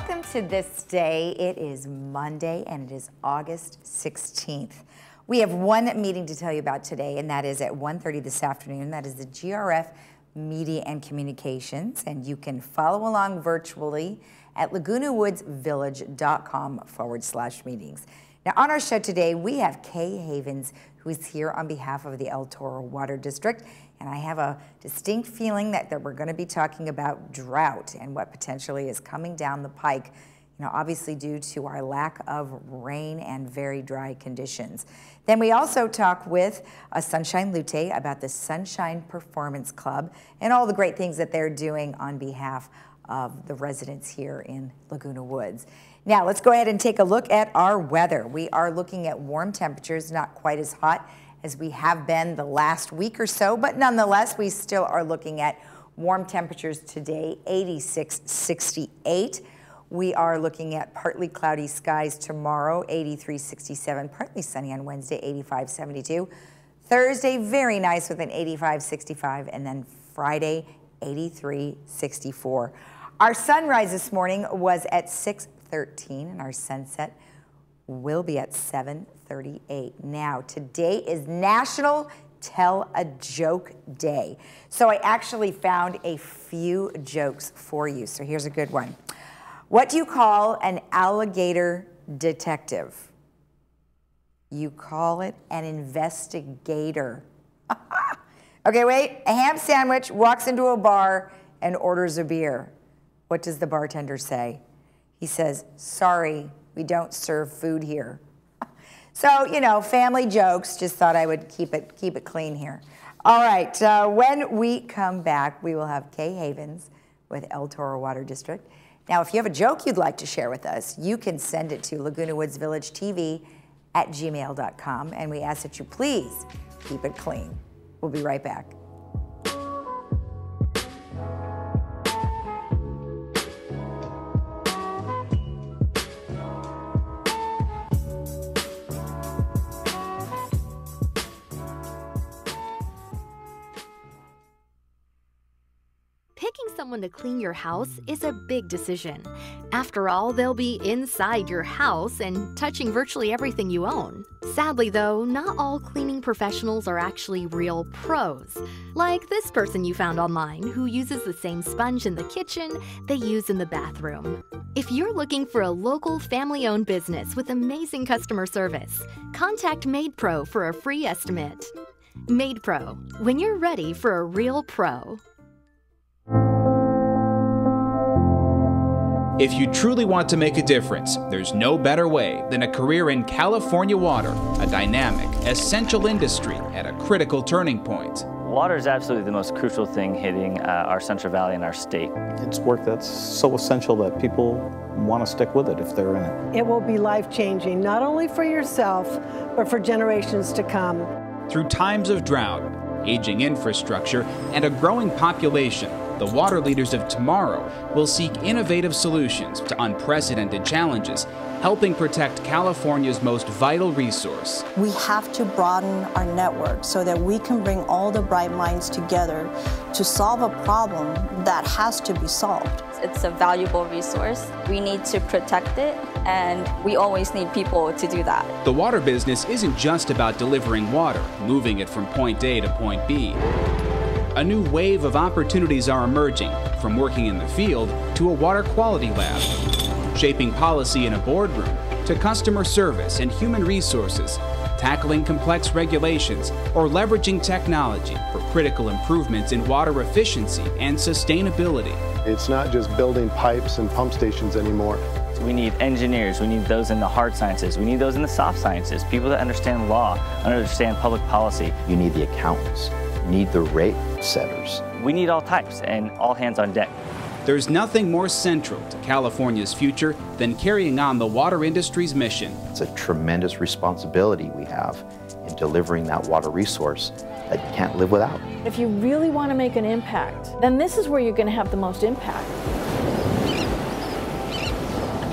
Welcome to This Day. It is Monday and it is August 16th. We have one meeting to tell you about today, and that is at 1:30 this afternoon. That is the GRF Media and Communications, and you can follow along virtually at lagunawoodsvillage.com/meetings. Now, on our show today, we have Kay Havens, who is here on behalf of the El Toro Water District, and I have a distinct feeling that we're going to be talking about drought and what potentially is coming down the pike, obviously due to our lack of rain and very dry conditions. Then we also talk with Sunshine Lute about the Sunshine Performance Club and all the great things that they're doing on behalf of the residents here in Laguna Woods. Now, let's go ahead and take a look at our weather. We are looking at warm temperatures, not quite as hot as we have been the last week or so, but nonetheless, we still are looking at warm temperatures today, 86, 68. We are looking at partly cloudy skies tomorrow, 83, 67, partly sunny on Wednesday, 85, 72. Thursday, very nice with an 85, 65, and then Friday, 83, 64. Our sunrise this morning was at 6:13, and our sunset will be at 7:38. Now, today is National Tell a Joke Day. So I actually found a few jokes for you. So here's a good one. What do you call an alligator detective? You call it an investigator. Okay, wait. A ham sandwich walks into a bar and orders a beer. What does the bartender say? He says, "Sorry, we don't serve food here." So, family jokes. Just thought I would keep it clean here. All right, when we come back, we will have Kay Havens with El Toro Water District. Now, if you have a joke you'd like to share with us, you can send it to lagunawoodsvillagetv@gmail.com, and we ask that you please keep it clean. We'll be right back. Picking someone to clean your house is a big decision. After all, they'll be inside your house and touching virtually everything you own. Sadly, though, not all cleaning professionals are actually real pros. Like this person you found online who uses the same sponge in the kitchen they use in the bathroom. If you're looking for a local family-owned business with amazing customer service, contact MaidPro for a free estimate. MaidPro, when you're ready for a real pro. If you truly want to make a difference, there's no better way than a career in California water, a dynamic, essential industry at a critical turning point. Water is absolutely the most crucial thing hitting our Central Valley and our state. It's work that's so essential that people want to stick with it if they're in it. It will be life-changing, not only for yourself, but for generations to come. Through times of drought, aging infrastructure, and a growing population, the water leaders of tomorrow will seek innovative solutions to unprecedented challenges, helping protect California's most vital resource. We have to broaden our network so that we can bring all the bright minds together to solve a problem that has to be solved. It's a valuable resource. We need to protect it, and we always need people to do that. The water business isn't just about delivering water, moving it from point A to point B. A new wave of opportunities are emerging, from working in the field to a water quality lab, shaping policy in a boardroom to customer service and human resources, tackling complex regulations, or leveraging technology for critical improvements in water efficiency and sustainability. It's not just building pipes and pump stations anymore. We need engineers, we need those in the hard sciences, we need those in the soft sciences, people that understand law, understand public policy. You need the accountants, you need the rate setters. We need all types and all hands on deck. There's nothing more central to California's future than carrying on the water industry's mission. It's a tremendous responsibility we have in delivering that water resource that you can't live without. If you really want to make an impact, then this is where you're going to have the most impact.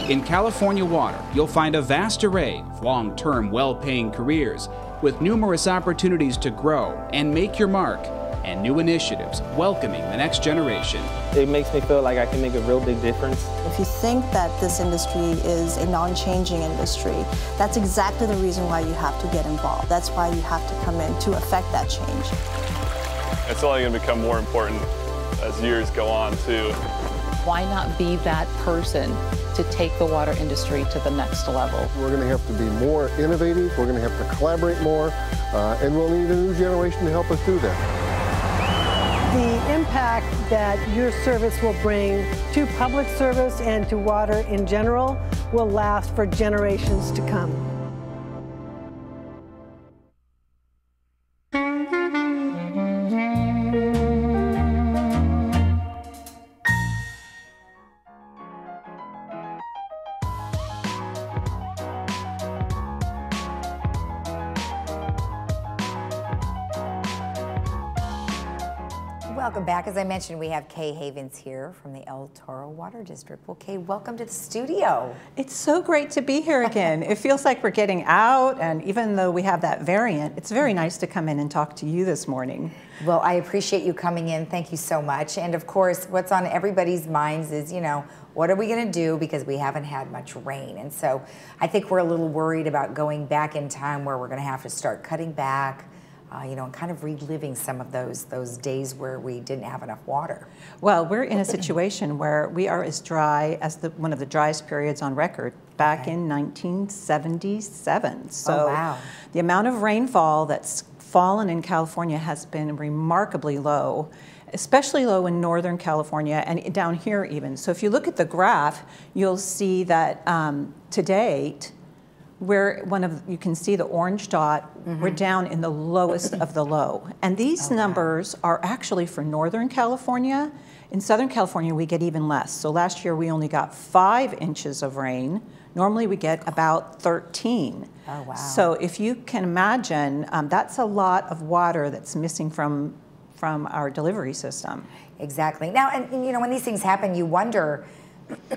In California water, you'll find a vast array of long-term, well-paying careers with numerous opportunities to grow and make your mark and new initiatives welcoming the next generation. It makes me feel like I can make a real big difference. If you think that this industry is a non-changing industry, that's exactly the reason why you have to get involved. That's why you have to come in to affect that change. It's only going to become more important as years go on, too. Why not be that person to take the water industry to the next level? We're going to have to be more innovative, we're going to have to collaborate more, and we'll need a new generation to help us do that. The impact that your service will bring to public service and to water in general will last for generations to come. Welcome back. As I mentioned, we have Kay Havens here from the El Toro Water District. Well, Kay, welcome to the studio. It's so great to be here again. It feels like we're getting out, and even though we have that variant, it's very nice to come in and talk to you this morning. Well, I appreciate you coming in. Thank you so much. And of course, what's on everybody's minds is, you know, what are we going to do because we haven't had much rain? And so I think we're a little worried about going back in time where we're going to have to start cutting back, you know, and kind of reliving some of those days where we didn't have enough water. Well, we're in a situation where we are as dry as one of the driest periods on record back in 1977. So wow. The amount of rainfall that's fallen in California has been remarkably low, especially low in Northern California and down here even. So if you look at the graph, you'll see that to date, you can see the orange dot, we're down in the lowest of the low. And these numbers are actually for Northern California. In Southern California, we get even less. So last year, we only got 5 inches of rain. Normally, we get about 13. Oh, wow. So if you can imagine, that's a lot of water that's missing from our delivery system. Exactly. Now, and you know, when these things happen, you wonder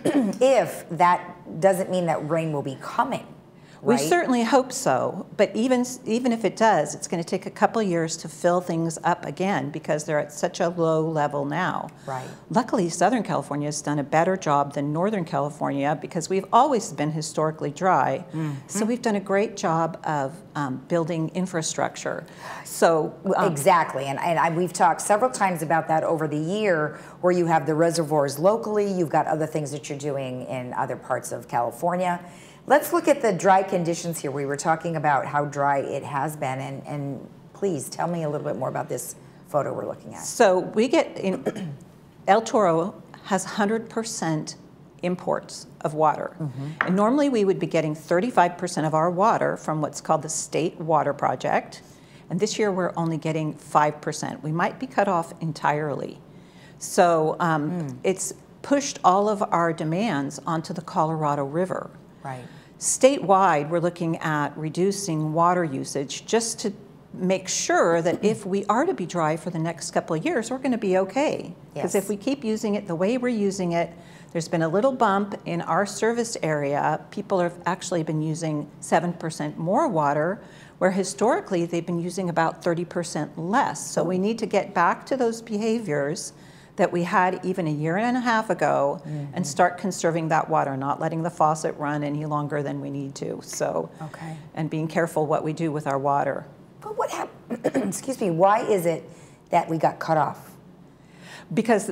if that doesn't mean that rain will be coming. We right? certainly hope so, but even if it does, it's going to take a couple years to fill things up again because they're at such a low level now. Right. Luckily, Southern California has done a better job than Northern California because we've always been historically dry. So we've done a great job of building infrastructure. So exactly, and we've talked several times about that over the year, where you have the reservoirs locally, you've got other things that you're doing in other parts of California. Let's look at the dry conditions here. We were talking about how dry it has been, and please tell me a little bit more about this photo we're looking at. So we get, El Toro has 100% imports of water. And normally we would be getting 35% of our water from what's called the State Water Project. And this year we're only getting 5%. We might be cut off entirely. So it's pushed all of our demands onto the Colorado River. Right. Statewide, we're looking at reducing water usage just to make sure that if we are to be dry for the next couple of years, we're going to be okay. Because if we keep using it the way we're using it, there's been a little bump in our service area. People have actually been using 7% more water, where historically they've been using about 30% less. So we need to get back to those behaviors that we had even a year and a half ago and start conserving that water, not letting the faucet run any longer than we need to. So, and being careful what we do with our water. But what happened, excuse me, why is it that we got cut off? Because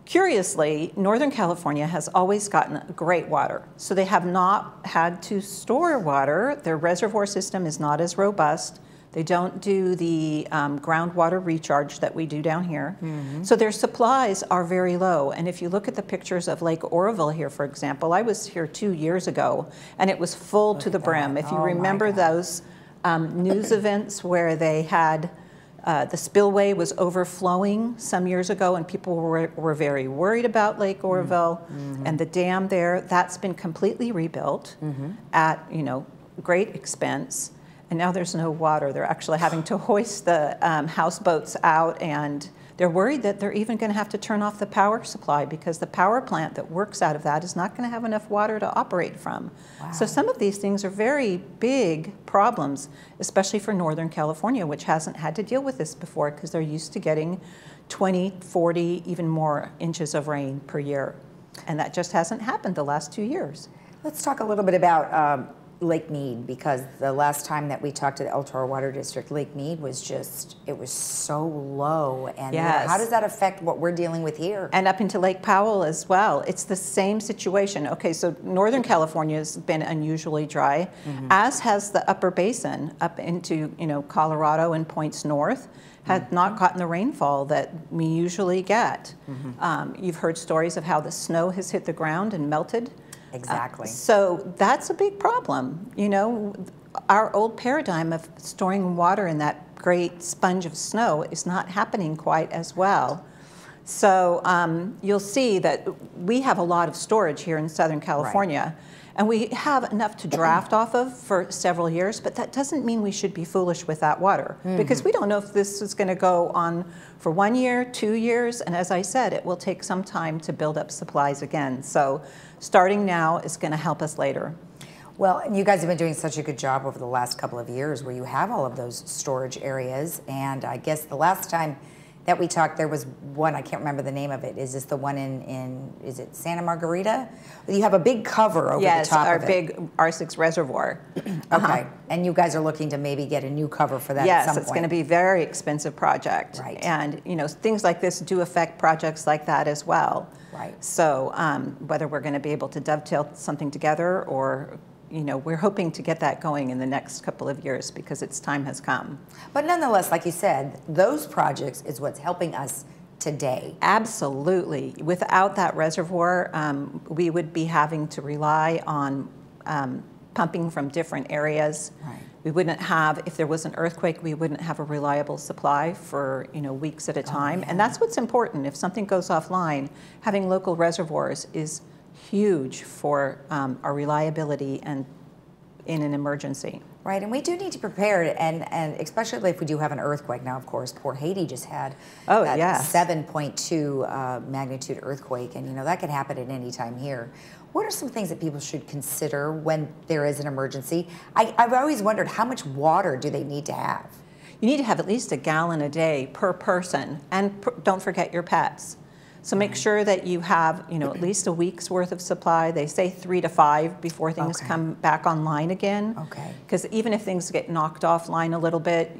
curiously, Northern California has always gotten great water. So they have not had to store water. Their reservoir system is not as robust. They don't do the groundwater recharge that we do down here. So their supplies are very low. And if you look at the pictures of Lake Oroville here, for example, I was here 2 years ago, and it was full to the brim. If you remember those news events where they had the spillway was overflowing some years ago, and people were very worried about Lake Oroville and the dam there. That's been completely rebuilt at great expense. And now there's no water. They're actually having to hoist the houseboats out, and They're worried that they're even going to have to turn off the power supply because the power plant that works out of that is not going to have enough water to operate from. Wow. So some of these things are very big problems, especially for Northern California, which hasn't had to deal with this before because they're used to getting 20, 40, even more inches of rain per year. And that just hasn't happened the last 2 years. Let's talk a little bit about Lake Mead, because the last time that we talked to the El Toro Water District, Lake Mead was just, it was so low. And yes. How does that affect what we're dealing with here? And up into Lake Powell as well. It's the same situation. Okay, so Northern California has been unusually dry, as has the upper basin up into, Colorado and points north. Had not gotten the rainfall that we usually get. You've heard stories of how the snow has hit the ground and melted. Exactly. So that's a big problem. Our old paradigm of storing water in that great sponge of snow is not happening quite as well. So you'll see that we have a lot of storage here in Southern California. Right. And we have enough to draft off of for several years, but that doesn't mean we should be foolish with that water because we don't know if this is going to go on for 1 year, 2 years, and as I said, it will take some time to build up supplies again. So starting now is going to help us later. Well, and you guys have been doing such a good job over the last couple of years where you have all of those storage areas, and I guess the last time that we talked, there was one, I can't remember the name of it. Is this the one in is it Santa Margarita? You have a big cover over the top of it. Yes, our big R6 reservoir. Okay, and you guys are looking to maybe get a new cover for that yes, at some it's point. going to be a very expensive project. Right. And, things like this do affect projects like that as well. Right. So whether we're going to be able to dovetail something together or we're hoping to get that going in the next couple of years because its time has come. But nonetheless, like you said, those projects is what's helping us today. Absolutely. Without that reservoir, we would be having to rely on pumping from different areas. Right. We wouldn't have, if there was an earthquake, we wouldn't have a reliable supply for weeks at a time. Yeah. And that's what's important. If something goes offline, having local reservoirs is huge for our reliability and in an emergency. Right, and we do need to prepare, and especially if we do have an earthquake. Now, of course, poor Haiti just had that 7.2 magnitude earthquake, and that could happen at any time here. What are some things that people should consider when there is an emergency? I've always wondered, how much water do they need to have? You need to have at least a gallon a day per person, and don't forget your pets. So make sure that you have, at least a week's worth of supply. They say 3 to 5 before things come back online again. Okay. Because even if things get knocked offline a little bit,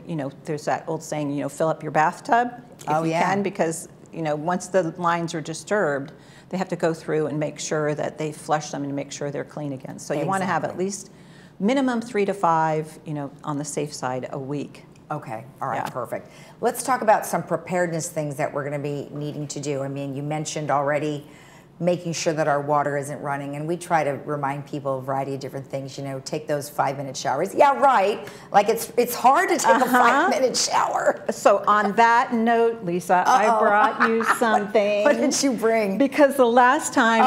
there's that old saying, fill up your bathtub if you can, because, once the lines are disturbed, they have to go through and make sure that they flush them and make sure they're clean again. So you want to have at least minimum 3 to 5, on the safe side a week. Okay, all right, perfect. Let's talk about some preparedness things that we're going to be needing to do. I mean, you mentioned already making sure that our water isn't running, and we try to remind people a variety of different things, take those 5-minute showers. Yeah, right, like it's hard to take a 5-minute shower. So on that note, Lisa, I brought you something. What did you bring? Because the last time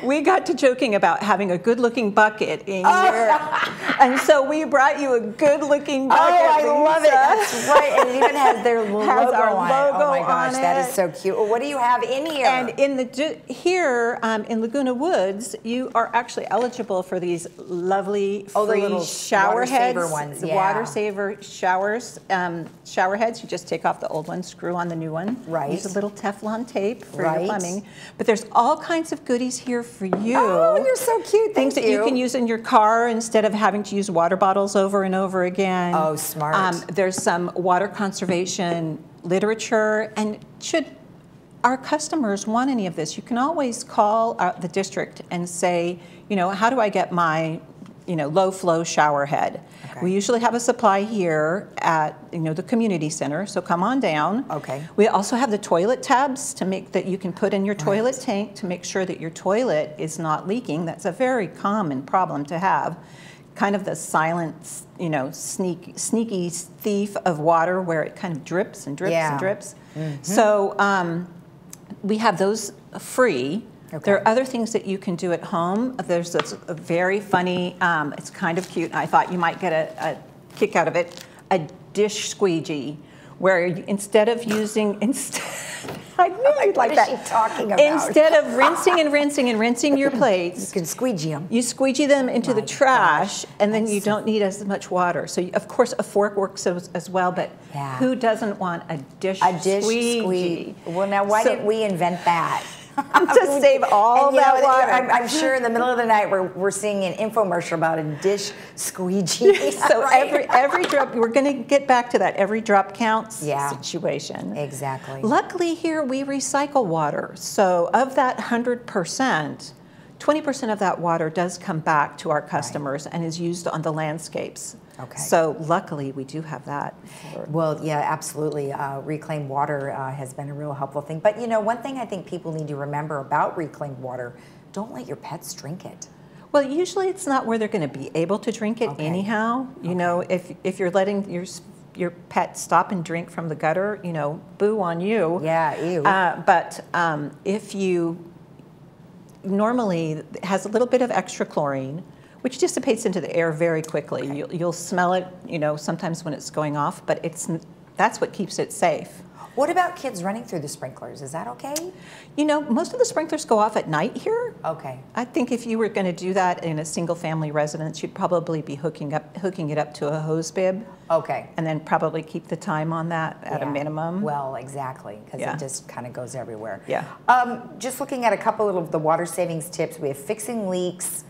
we got to joking about having a good-looking bucket in your, and so we brought you a good-looking bucket. Oh, I love it. That's right. And it even has their logo on it. Oh my gosh, that is so cute. Well, what do you have in here? And in in Laguna Woods, you are actually eligible for these lovely free shower heads. Water saver ones. The water saver showers, shower heads. You just take off the old one, screw on the new one. Right. Use a little Teflon tape for your plumbing. But there's all kinds of goodies here for you. Oh, you're so cute. Things that you can use in your car instead of having to use water bottles over and over again. Oh, smart. There's some water conservation literature, and should our customers want any of this, you can always call the district and say, how do I get my low flow shower head? Okay. We usually have a supply here at the community center, so come on down. Okay. We also have the toilet tabs to make that you can put in your toilet tank to make sure that your toilet is not leaking. That's a very common problem to have. Kind of the silent, sneaky thief of water where it kind of drips and drips and drips. Mm-hmm. So we have those free. Okay. There are other things that you can do at home. There's this very funny, it's kind of cute, and I thought you might get a kick out of it, a dish squeegee, where instead of using, I knew you'd like that. What is she talking about? Instead of rinsing and rinsing and rinsing your plates, you can squeegee them. You squeegee them into the trash, and then you don't need as much water. So, of course, a fork works as well, but who doesn't want a dish squeegee? Well, now, why didn't we invent that? To save all that water. I'm sure in the middle of the night we're seeing an infomercial about a dish squeegee. So right? every drop, we're going to get back to that every drop counts situation. Exactly. Luckily here we recycle water. So of that 100%, 20% of that water does come back to our customers and is used on the landscapes. Okay. So luckily we do have that. Well, yeah, absolutely. Reclaimed water has been a real helpful thing. But you know, one thing I think people need to remember about reclaimed water, don't let your pets drink it. Well, usually it's not where they're going to be able to drink it anyhow. You know, if you're letting your pet stop and drink from the gutter, you know, boo on you. Yeah, ew. But if you normally it has a little bit of extra chlorine, which dissipates into the air very quickly. You'll smell it, you know, sometimes when it's going off, but that's what keeps it safe. What about kids running through the sprinklers? Is that okay? You know, most of the sprinklers go off at night here. Okay. I think if you were going to do that in a single-family residence, you'd probably be hooking it up to a hose bib. Okay. And then probably keep the time on that at a minimum. Well, exactly, because it just kind of goes everywhere. Yeah. Just looking at a couple of the water savings tips, we have fixing leaks,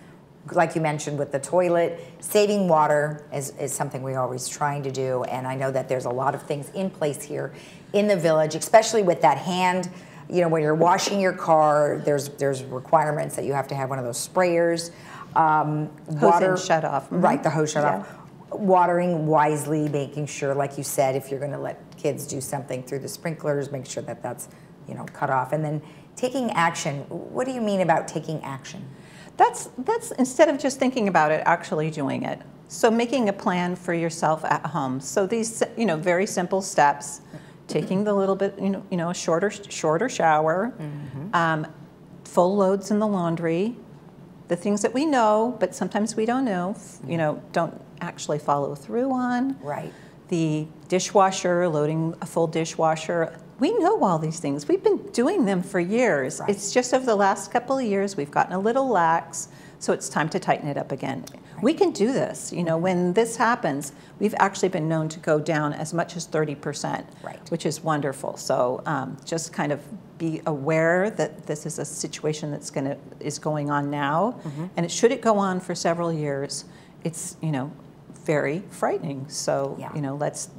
like you mentioned with the toilet. Saving water is something we're always trying to do, and I know that there's a lot of things in place here in the village, especially with that hand, you know, when you're washing your car, there's requirements that you have to have one of those sprayers. Hose shut off. Right, the hose shut off. Watering wisely, making sure, like you said, if you're going to let kids do something through the sprinklers, make sure that that's, you know, cut off. And then taking action. What do you mean about taking action? That's instead of just thinking about it, actually doing it. So making a plan for yourself at home. So these, you know, very simple steps. Taking the little bit, you know, a shorter shower, full loads in the laundry, the things that we know, but sometimes we don't know, you know, don't actually follow through on. Right. The dishwasher, loading a full dishwasher. We know all these things. We've been doing them for years. Right. It's just over the last couple of years we've gotten a little lax, so it's time to tighten it up again. Right. We can do this. You know, when this happens, we've actually been known to go down as much as 30%, which is wonderful. So just kind of be aware that this is a situation that's is going on now, and should it go on for several years, it's, you know, very frightening. So you know, let's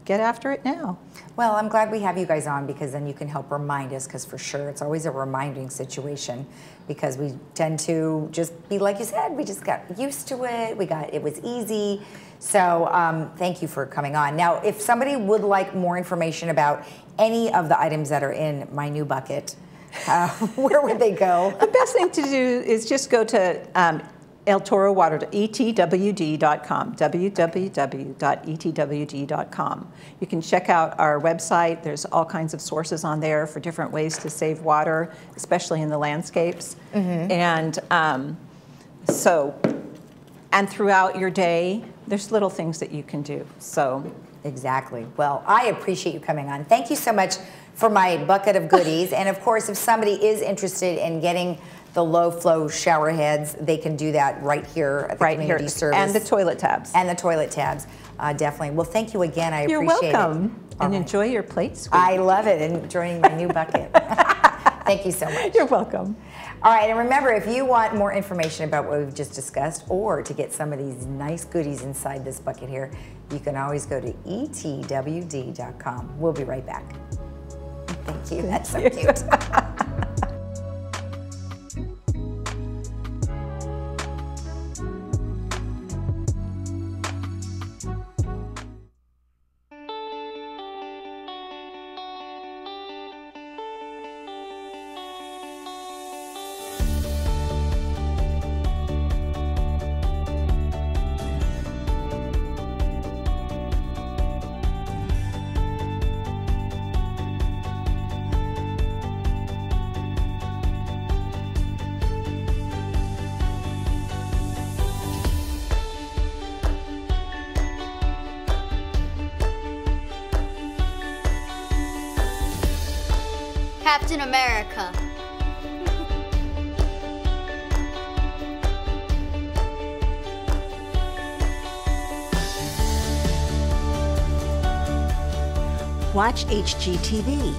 get after it now. Well, I'm glad we have you guys on, because then you can help remind us, because for sure it's always a reminding situation, because we tend to just be, like you said, we just got used to it. It was easy. So thank you for coming on. Now, if somebody would like more information about any of the items that are in my new bucket, where would they go? The best thing to do is just go to El Toro Water, etwd.com, www.etwd.com. You can check out our website. There's all kinds of sources on there for different ways to save water, especially in the landscapes. And and throughout your day, there's little things that you can do. So exactly. Well, I appreciate you coming on. Thank you so much for my bucket of goodies. And of course, if somebody is interested in getting the low flow shower heads, they can do that right here at the community service. And the toilet tabs. And the toilet tabs, definitely. Well, thank you again. I appreciate it. You're welcome. And enjoy your plate sweep. I love it, enjoying my new bucket. Thank you so much. You're welcome. All right, and remember, if you want more information about what we've just discussed, or to get some of these nice goodies inside this bucket here, you can always go to etwd.com. We'll be right back. Thank you. That's so cute. Captain America. Watch HGTV.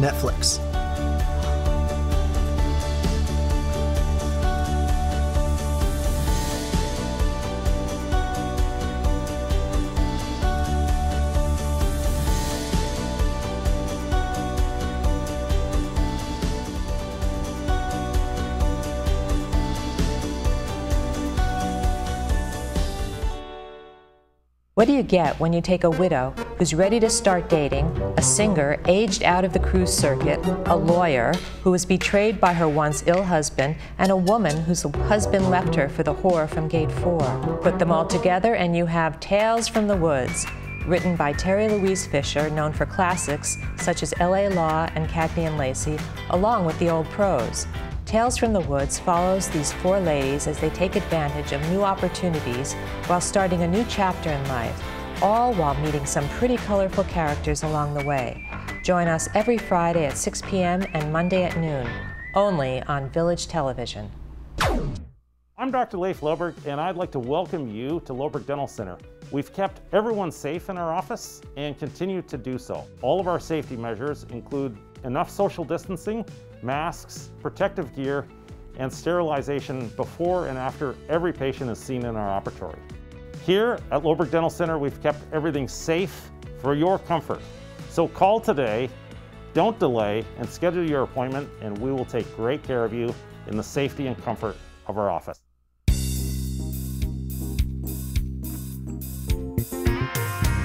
Netflix. What do you get when you take a widow who's ready to start dating, a singer aged out of the cruise circuit, a lawyer who was betrayed by her once ill husband, and a woman whose husband left her for the whore from Gate 4? Put them all together and you have Tales from the Woods, written by Terry Louise Fisher, known for classics such as L.A. Law and Cagney and Lacey, along with the old prose. Tales from the Woods follows these four ladies as they take advantage of new opportunities while starting a new chapter in life, all while meeting some pretty colorful characters along the way. Join us every Friday at 6 p.m. and Monday at noon, only on Village Television. I'm Dr. Leif Loberg, and I'd like to welcome you to Loberg Dental Center. We've kept everyone safe in our office and continue to do so. All of our safety measures include enough social distancing, masks, protective gear, and sterilization before and after every patient is seen in our operatory. Here at Loberg Dental Center, we've kept everything safe for your comfort. So call today, don't delay, and schedule your appointment, and we will take great care of you in the safety and comfort of our office.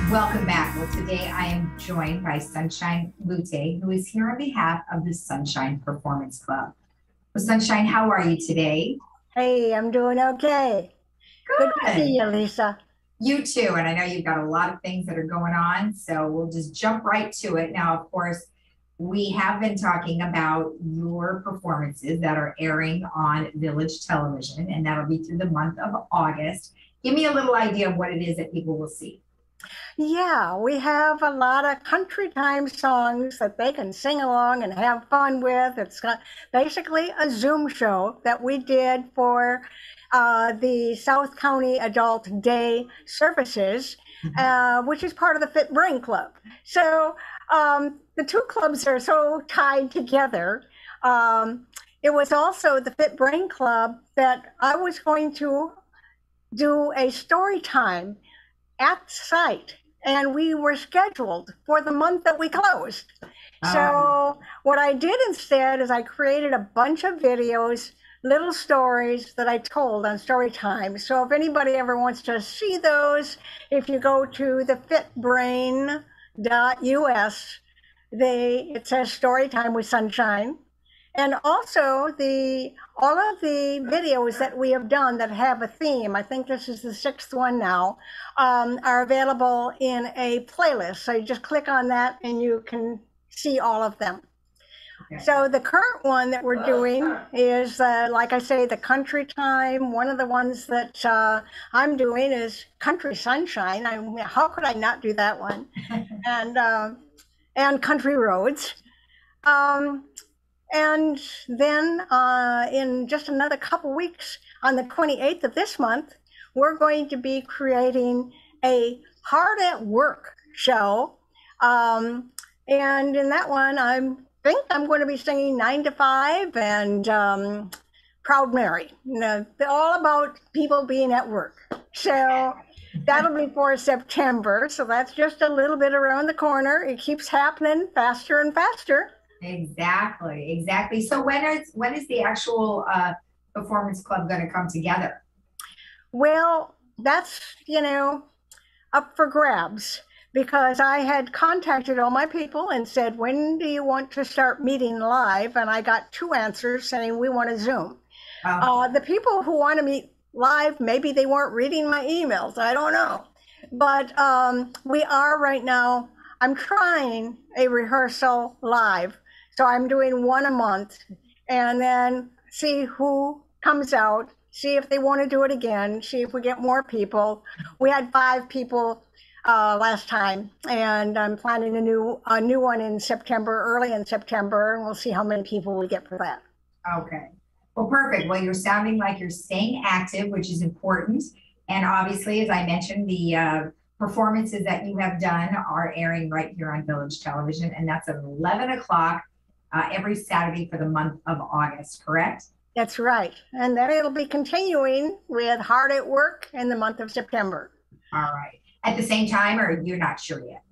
Welcome back. Well, today I am joined by Sunshine Lute, who is here on behalf of the Sunshine Performance Club. Well, Sunshine, how are you today? Hey, I'm doing okay. Good to see you, Lisa. You too, and I know you've got a lot of things that are going on, so we'll just jump right to it. Now, of course, we have been talking about your performances that are airing on Village Television, and that'll be through the month of August. Give me a little idea of what it is that people will see. Yeah, we have a lot of country time songs that they can sing along and have fun with. It's basically a Zoom show that we did for the South County Adult Day services, which is part of the Fit Brain Club. So the two clubs are so tied together. It was also the Fit Brain Club that I was going to do a story time at site, and we were scheduled for the month that we closed. So what I did instead is I created a bunch of videos, little stories that I told on story time. So if anybody ever wants to see those, if you go to the fitbrain.us, it says story time with Sunshine. And also all of the videos that we have done that have a theme, I think this is the 6th one now, are available in a playlist. So you just click on that and you can see all of them. Okay. So the current one that we're doing is, like I say, the country time. One of the ones that I'm doing is Country Sunshine. How could I not do that one? and Country Roads. And then in just another couple weeks, on the 28th of this month, we're going to be creating a Hard at Work show. And in that one, I think I'm going to be singing 9 to 5 and Proud Mary. You know, all about people being at work. So that'll be for September. So that's just a little bit around the corner. It keeps happening faster and faster. Exactly. So when is the actual performance club going to come together? Well, that's, up for grabs, because I had contacted all my people and said, when do you want to start meeting live? And I got 2 answers saying, we want to Zoom. The people who want to meet live, maybe they weren't reading my emails. I don't know. But we are right now, I'm trying a rehearsal live. So I'm doing one a month and then see who comes out, see if they want to do it again, see if we get more people. We had 5 people last time, and I'm planning a new one in September, early in September, and we'll see how many people we get for that. Okay. Well, perfect. Well, you're sounding like you're staying active, which is important. And obviously, as I mentioned, the performances that you have done are airing right here on Village Television, and that's at 11 o'clock every Saturday for the month of August, correct? That's right. And then it'll be continuing with Hard at Work in the month of September. All right. At the same time, or you're not sure yet?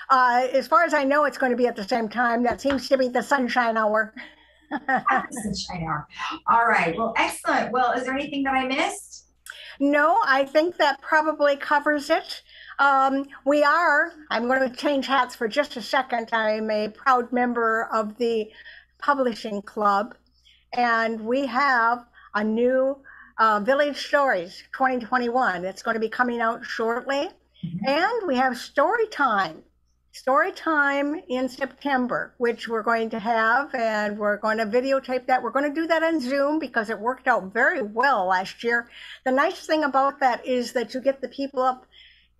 As far as I know, it's going to be at the same time. That seems to be the sunshine hour. Sunshine hour. All right. Well, excellent. Well, is there anything that I missed? No, I think that probably covers it. I'm going to change hats for just a second. I'm a proud member of the Publishing Club, and we have a new Village Stories 2021. It's going to be coming out shortly. And we have story time in September, which we're going to have, and we're going to videotape that. We're going to do that on Zoom because it worked out very well last year. The nice thing about that is that you get the people up,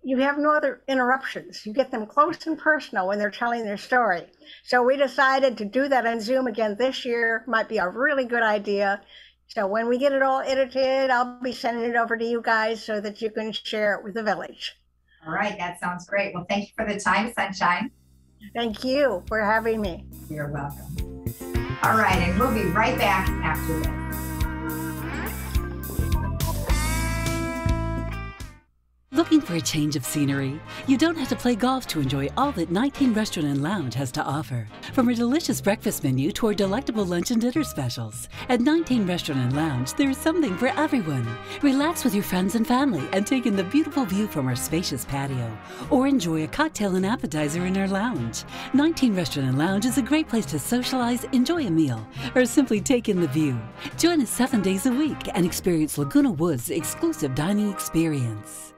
you have no other interruptions. You get them close and personal when they're telling their story. So we decided to do that on Zoom again this year. Might be a really good idea. So when we get it all edited, I'll be sending it over to you guys so that you can share it with the village. All right, that sounds great. Well, thank you for the time, Sunshine. Thank you for having me. You're welcome. All right, and we'll be right back after this. Looking for a change of scenery? You don't have to play golf to enjoy all that 19 Restaurant and Lounge has to offer. From a delicious breakfast menu to our delectable lunch and dinner specials. At 19 Restaurant and Lounge, there is something for everyone. Relax with your friends and family and take in the beautiful view from our spacious patio. Or enjoy a cocktail and appetizer in our lounge. 19 Restaurant and Lounge is a great place to socialize, enjoy a meal, or simply take in the view. Join us 7 days a week and experience Laguna Woods' exclusive dining experience.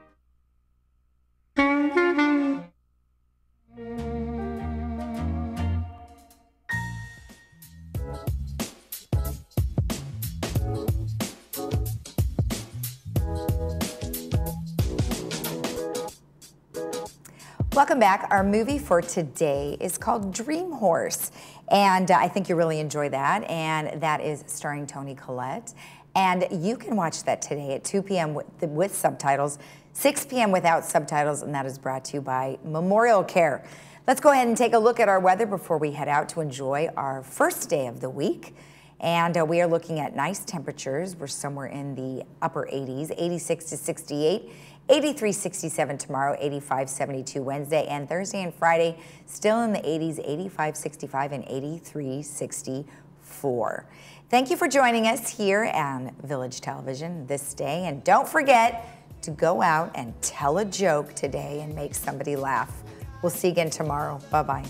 Welcome back. Our movie for today is called Dream Horse, and I think you'll really enjoy that, and that is starring Toni Collette. And you can watch that today at 2 p.m. with subtitles, 6 p.m. without subtitles, and that is brought to you by Memorial Care. Let's go ahead and take a look at our weather before we head out to enjoy our first day of the week. And we are looking at nice temperatures. We're somewhere in the upper 80s, 86 to 68, 83, 67 tomorrow, 85, 72 Wednesday, and Thursday and Friday still in the 80s, 85, 65, and 83, 64. Thank you for joining us here on Village Television this day. And don't forget to go out and tell a joke today and make somebody laugh. We'll see you again tomorrow. Bye-bye.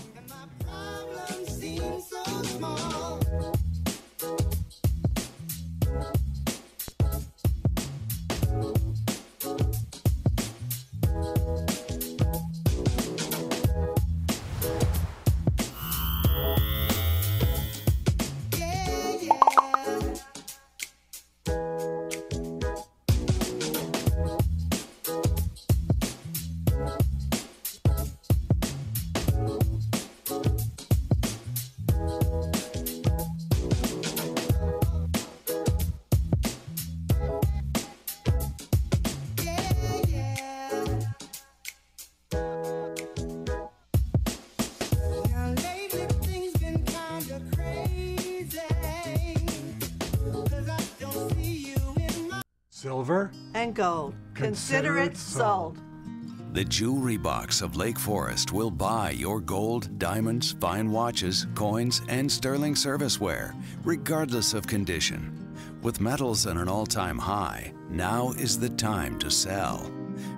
Silver and gold. Consider it sold. The Jewelry Box of Lake Forest will buy your gold, diamonds, fine watches, coins, and sterling serviceware, regardless of condition. With metals at an all-time high, now is the time to sell.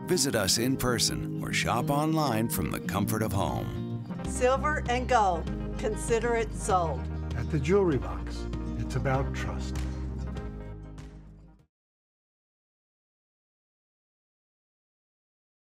Visit us in person or shop online from the comfort of home. Silver and gold. Consider it sold. At the Jewelry Box, it's about trust.